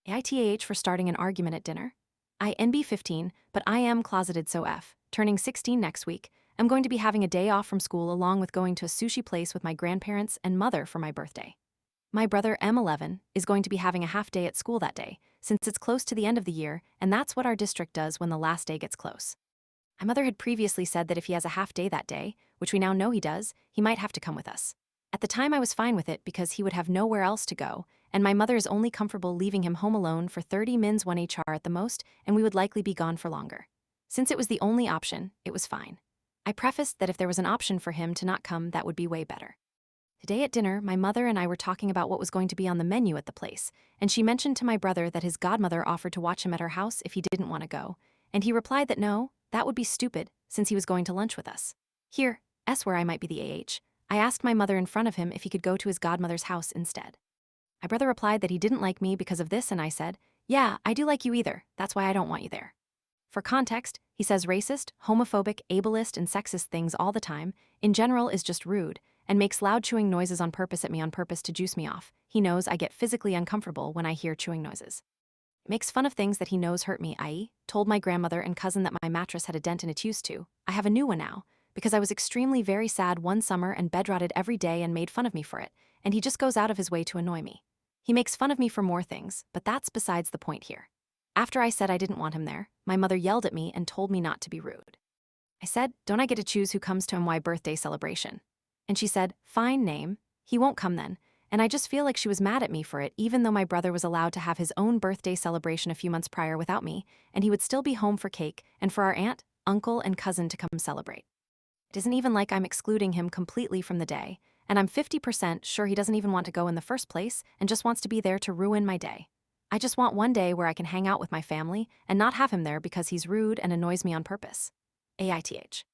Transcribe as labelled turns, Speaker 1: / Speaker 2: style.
Speaker 1: AITAH for starting an argument at dinner. I NB 15, but I am closeted so F, turning 16 next week. I'm going to be having a day off from school along with going to a sushi place with my grandparents and mother for my birthday. My brother M11 is going to be having a half day at school that day, since it's close to the end of the year, and that's what our district does when the last day gets close. My mother had previously said that if he has a half day that day, which we now know he does, he might have to come with us. At the time I was fine with it because he would have nowhere else to go, and my mother is only comfortable leaving him home alone for 30 mins 1 HR at the most, and we would likely be gone for longer. Since it was the only option, it was fine. I prefaced that if there was an option for him to not come, that would be way better. Today at dinner, my mother and I were talking about what was going to be on the menu at the place, and she mentioned to my brother that his godmother offered to watch him at her house if he didn't want to go, and he replied that no, that would be stupid, since he was going to lunch with us. Here, where I might be the I asked my mother in front of him if he could go to his godmother's house instead. My brother replied that he didn't like me because of this, and I said, yeah, I do like you either, that's why I don't want you there. For context, he says racist, homophobic, ableist, and sexist things all the time, in general is just rude, and makes loud chewing noises on purpose at me on purpose to juice me off. He knows I get physically uncomfortable when I hear chewing noises. Makes fun of things that he knows hurt me, i.e., told my grandmother and cousin that my mattress had a dent in it used to. I have a new one now, because I was extremely very sad one summer and bedrotted every day and made fun of me for it, and he just goes out of his way to annoy me. He makes fun of me for more things, but that's besides the point here. After I said I didn't want him there, my mother yelled at me and told me not to be rude. I said, don't I get to choose who comes to my birthday celebration? And she said, fine, name, he won't come then, and I just feel like she was mad at me for it even though my brother was allowed to have his own birthday celebration a few months prior without me, and he would still be home for cake and for our aunt, uncle, and cousin to come celebrate. It isn't even like I'm excluding him completely from the day, and I'm 50% sure he doesn't even want to go in the first place and just wants to be there to ruin my day. I just want one day where I can hang out with my family and not have him there because he's rude and annoys me on purpose. AITH.